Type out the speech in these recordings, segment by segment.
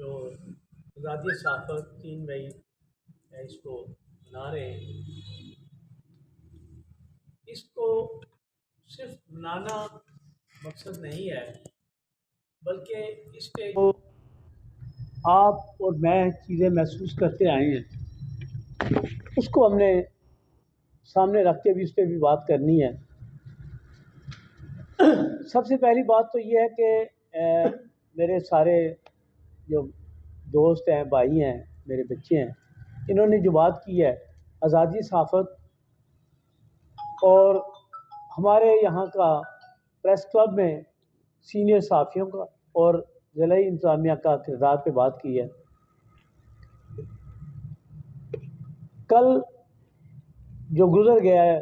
جو آزادی صحافت 3 مئی ہے اس کو منا رہے ہیں، اس کو صرف منانا مقصد نہیں ہے، بلکہ اس پہ جو آپ اور میں چیزیں محسوس کرتے آئے ہیں اس کو ہم نے سامنے رکھ کے بھی اس پہ بھی بات کرنی ہے۔ سب سے پہلی بات تو یہ ہے کہ میرے سارے جو دوست ہیں، بھائی ہیں، میرے بچے ہیں، انہوں نے جو بات کی ہے آزادی صحافت اور ہمارے یہاں کا پریس کلب میں سینئر صحافیوں کا اور ضلعی انتظامیہ کا کردار پہ بات کی ہے۔ کل جو گزر گیا ہے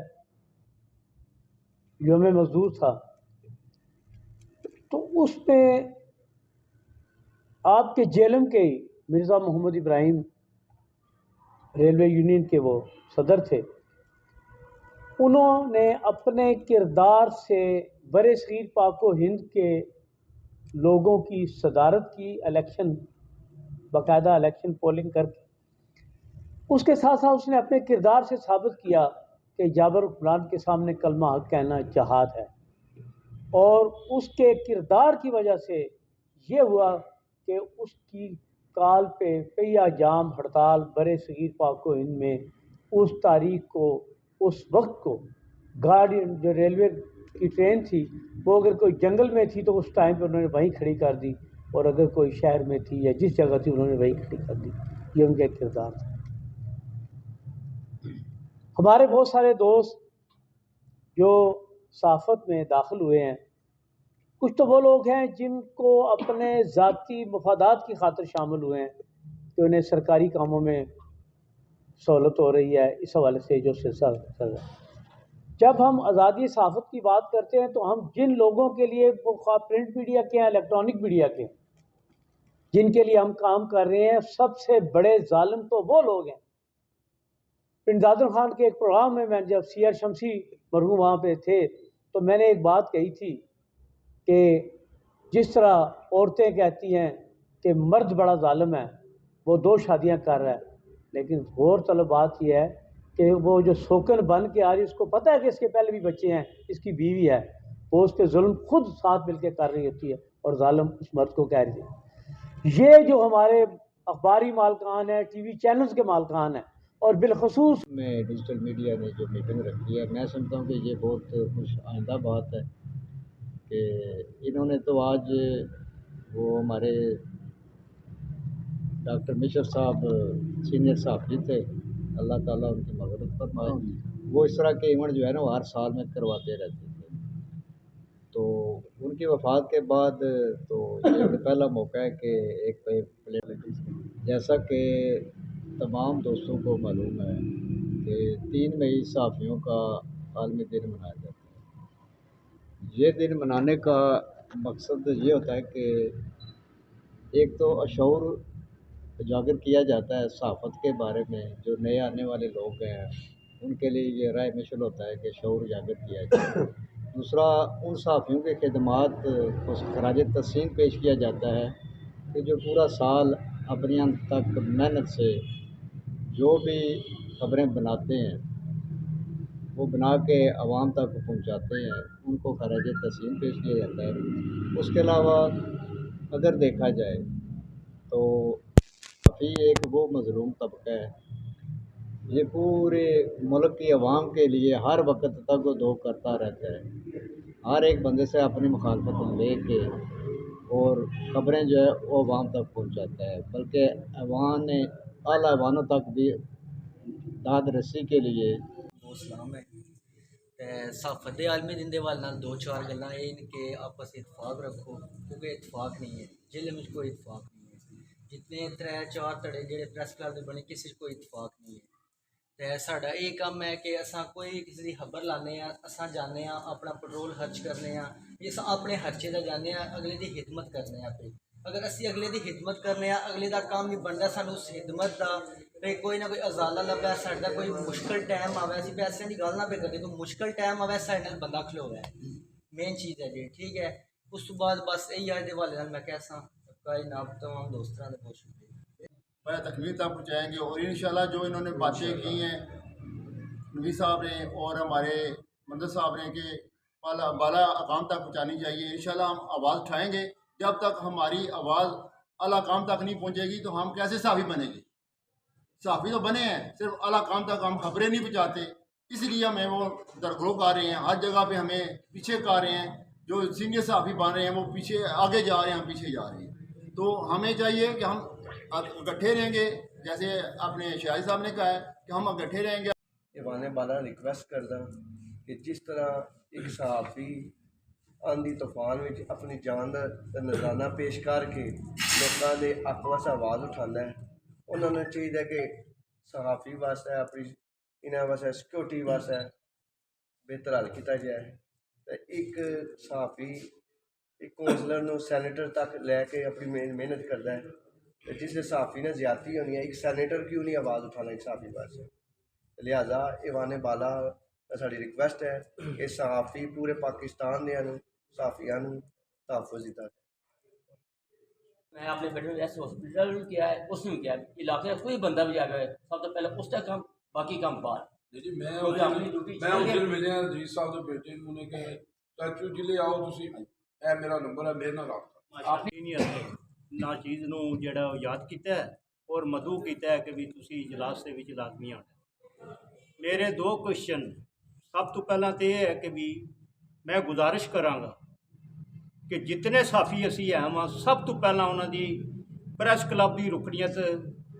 یوم مزدور تھا، تو اس میں آپ کے جیلم کے ہی مرزا محمد ابراہیم ریلوے یونین کے وہ صدر تھے، انہوں نے اپنے کردار سے برصغیر پاک و ہند کے لوگوں کی صدارت کی، الیکشن باقاعدہ الیکشن پولنگ کر کے اس کے ساتھ ساتھ اس نے اپنے کردار سے ثابت کیا کہ جابر حکمران کے سامنے کلمہ حق کہنا جہاد ہے، اور اس کے کردار کی وجہ سے یہ ہوا کہ اس کی کال پہ پہیا جام ہڑتال برصغیر پاک و ہند میں اس تاریخ کو، اس وقت کو، گاڑی جو ریلوے کی ٹرین تھی وہ اگر کوئی جنگل میں تھی تو اس ٹائم پہ انہوں نے وہیں کھڑی کر دی، اور اگر کوئی شہر میں تھی یا جس جگہ تھی انہوں نے وہیں کھڑی کر دی۔ یہ ان کا کردار تھا۔ ہمارے بہت سارے دوست جو صحافت میں داخل ہوئے ہیں، کچھ تو وہ لوگ ہیں جن کو اپنے ذاتی مفادات کی خاطر شامل ہوئے ہیں کہ انہیں سرکاری کاموں میں سہولت ہو رہی ہے، اس حوالے سے جو سلسلہ چل رہا ہے۔ جب ہم آزادی صحافت کی بات کرتے ہیں تو ہم جن لوگوں کے لیے، وہ خواہ پرنٹ میڈیا کے ہیں، الیکٹرانک میڈیا کے ہیں، جن کے لیے ہم کام کر رہے ہیں، سب سے بڑے ظالم تو وہ لوگ ہیں۔ پرنٹ زادر خان کے ایک پروگرام میں جب سی آر شمسی مرحوم وہاں پہ تھے تو میں نے ایک بات کہی تھی کہ جس طرح عورتیں کہتی ہیں کہ مرد بڑا ظالم ہے، وہ 2 شادیاں کر رہا ہے، لیکن غور طلب بات یہ ہے کہ وہ جو سوکن بن کے آج اس کو پتہ ہے کہ اس کے پہلے بھی بچے ہیں، اس کی بیوی ہے، وہ اس پہ ظلم خود ساتھ مل کے کر رہی ہوتی ہے اور ظالم اس مرد کو کہہ رہی ہے۔ یہ جو ہمارے اخباری مالکان ہیں، ٹی وی چینلز کے مالکان ہیں، اور بالخصوص میں ڈیجیٹل میڈیا نے جو میٹنگ رکھی ہے، میں سمجھتا ہوں کہ یہ بہت خوش آئندہ بات ہے کہ انہوں نے تو آج وہ ہمارے ڈاکٹر مشر صاحب سینئر صحافی تھے، اللہ تعالیٰ ان کی مغفرت فرمائے، وہ اس طرح کے ایونٹ جو ہے نا وہ ہر سال میں کرواتے رہتے تھے، تو ان کی وفات کے بعد تو یہ پہلا موقع ہے کہ ایک جیسا کہ تمام دوستوں کو معلوم ہے کہ 3 مئی صحافیوں کا عالمی دن منایا جاتا ہے۔ یہ دن منانے کا مقصد یہ ہوتا ہے کہ ایک تو شعور اجاگر کیا جاتا ہے صحافت کے بارے میں، جو نئے آنے والے لوگ ہیں ان کے لیے یہ رائے مشعل ہوتا ہے کہ شعور اجاگر کیا جائے۔ دوسرا، ان صحافیوں کے خدمات کو خراج تحسین پیش کیا جاتا ہے کہ جو پورا سال اپنی انت تک محنت سے جو بھی خبریں بناتے ہیں وہ بنا کے عوام تک پہنچاتے ہیں، ان کو خراج تحسین پیش کیا جاتا ہے۔ اس کے علاوہ اگر دیکھا جائے تو کافی ایک وہ مظلوم طبقہ ہے، یہ پورے ملک کی عوام کے لیے ہر وقت تگ و دو کرتا رہتا ہے، ہر ایک بندے سے اپنی مخالفت لے کے اور خبریں جو ہے وہ عوام تک پہنچاتا ہے، بلکہ عوام نے اعلیٰ ایوانوں تک بھی داد رسی کے لیے اسلام ہے صحافت عالمی دن دے والے نال 2-4 گلاں یہ کہ آپس اتفاق رکھو، کیونکہ اتفاق نہیں ہے جلم میں کوئی اتفاق نہیں ہے، جتنے 3-4 تڑے جڑے پریس کلب دے بنے کسی کوئی اتفاق نہیں ہے، تے ساڈا یہ کام ہے کہ اساں کوئی کسی دی خبر لانے ہاں، اساں جانے ہاں اپنا پٹرول خرچ کرنے ہاں، اساں اپنے خرچے دا جانے ہاں، اگلے دی خدمت کرنے ہاں پہ، اگر اسی اگلے دی خدمت کرنے ہاں، اگلے دا کام نہیں بنتا سانو اس خدمت دا پہ کوئی نہ کوئی ازالہ لبھے، ساڈا کوئی مشکل ٹائم آوے، اسی پیسے کی گل نہ پہ کرتے، کوئی مشکل ٹائم آوے ساڈے نال بندہ کھلوے، مین چیز ہے جی، ٹھیک ہے۔ اس تو بعد بس یہی آج دے حوالے نال میں کہہ ساں بھائی جناب تمام دوستوں نے بہت شکریہ. میں تکمیل تک پہنچائیں گے، اور انشاءاللہ جو انہوں نے باتیں کی ہیں نبی صاحب نے اور ہمارے مدد صاحب نے کہ بالا اقام تک پہنچانی چاہیے. انشاءاللہ ہم آواز اٹھائیں گے. جب تک ہماری آواز اعلیٰ اقام تک نہیں پہنچے گی تو ہم کیسے صحافی بنیں گے؟ صحافی تو بنے ہیں، صرف اعلیٰ اقام تک ہم خبریں نہیں پہنچاتے. اس لیے ہمیں وہ درگرو کر رہے ہیں، ہر جگہ پہ ہمیں پیچھے کر رہے ہیں. جو سینئر صحافی بن رہے ہیں وہ پیچھے آگے جا رہے ہیں، ہم پیچھے جا رہے ہیں. تو ہمیں چاہیے کہ ہم اکٹھے رہیں گے، جیسے اپنے شاہد صاحب نے کہا ہے کہ ہم اکٹھے رہیں گے. ایوان بالا ریکویسٹ کردا کہ جس طرح ایک صحافی آندھی طوفان میں اپنی جان کا نذرانہ پیش کر کے لوگوں کے حق واسطے آواز اٹھانا ہے، انہوں نے چاہیے کہ صحافی واسطے اپنی انہاں واسطے سیکورٹی واسطے بہتر حل کیا جائے. تو ایک صحافی ایک کونسلر نو سینیٹر تک لے کے اپنی محنت کرتا ہے. جس صحافی نے زیادتی ہونی ہے، ایک سینیٹر کیوں نہیں آواز اٹھانا ایک صحافی واسطے؟ لہٰذا ایوان بالا ساری ریکویسٹ ہے کہ صحافی پورے پاکستان دے صحافیاں تحفظ دیتا ہے. میں اپنے بیٹے میں ایسے ہاسپٹل بھی کیا ہے، اس نے بھی کیا ہے. علاقے کا کوئی بندہ بھی آ گیا ہے سب تو پہلے اس کا کام، باقی کام بعد. جی میں اس دن ملے جی صاحب کے بیٹے نے کہ چاچو جی لے آؤ تسی، اے میرا نمبر ہے، میرے نال رابطہ. آپ نا چیز نو جڑا یاد کیتا ہے اور مدعو کیتا ہے کہ بھی تسی اجلاس دے وچ لازمی آنا. میرے دو کوشچن، سب تو پہلا تو یہ ہے کہ بھی میں گزارش کراں گا کہ جتنے صحافی اسی ہیں وہاں سب تو پہلا انہوں دی پریس کلب کی رکنیت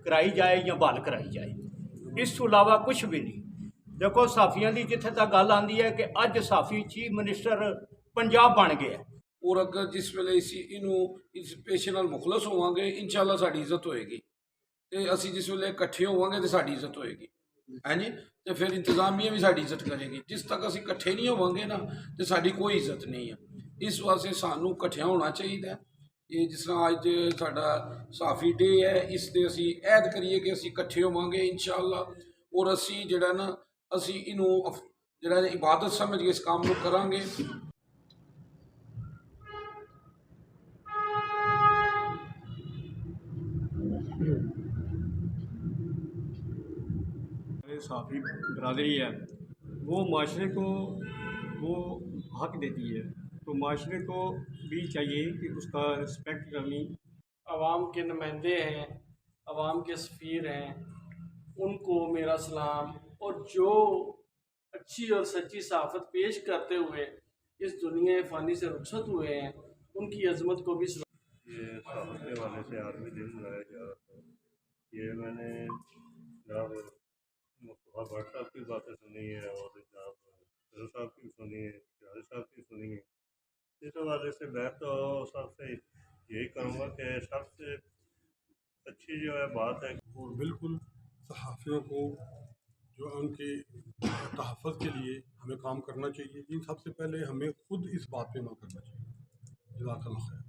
کرائی جائے یا بحال کرائی جائے. اس تو علاوہ کچھ بھی نہیں. دیکھو صحافیاں دی جتھے تک گل آندی ہے کہ اج صحافی چیف منسٹر پنجاب بن گیا ہے. اور اگر جس ویلے اس پیشے نال مخلص ہوواں گے انشاءاللہ ساڈی عزت ہوئے گی. تے اسی جس ویلے کٹھے ہوواں گے تو ساڈی عزت ہوئے گی، ہے جی. تو پھر انتظامیہ بھی ساڈی عزت کرے گی. جس تک اسی کٹھے نہیں ہوواں گے نا تو ساڈی کوئی عزت نہیں ہے. اس واسطے سانوں کٹھیا ہونا چاہیے. یہ جس طرح اج ساڈا صحافی ڈے ہے، اس تے اسی عہد کریے کہ اسی کٹھے ہوواں گے انشاءاللہ. اور اسی جڑا نا اسی انہوں جڑا عبادت سمجھ کے اس کام کو کراں گے. صحافی برادری ہے وہ معاشرے کو وہ حق دیتی ہے، تو معاشرے کو بھی چاہیے کہ اس کا رسپیکٹ کرنی. عوام کے نمائندے ہیں، عوام کے سفیر ہیں، ان کو میرا سلام. اور جو اچھی اور سچی صحافت پیش کرتے ہوئے اس دنیا فانی سے رخصت ہوئے ہیں ان کی عظمت کو بھی یہ صحافت کے حوالے سے عالمی دن منایا جا رہا ہے. یہ میں نے جناب مصطفیٰ بٹ صاحب کی باتیں سنی ہے اور جناب سر صاحب کی سنی ہے، شاہد صاحب کی سنی ہے. اس حوالے سے میں تو سب سے یہی کروں گا کہ سب سے اچھی جو ہے بات ہے. اور بالکل صحافیوں کو جو ان کے تحفظ کے لیے ہمیں کام کرنا چاہیے. سب سے پہلے ہمیں خود اس بات پہ عمل کرنا چاہیے. جزاک اللہ خیر.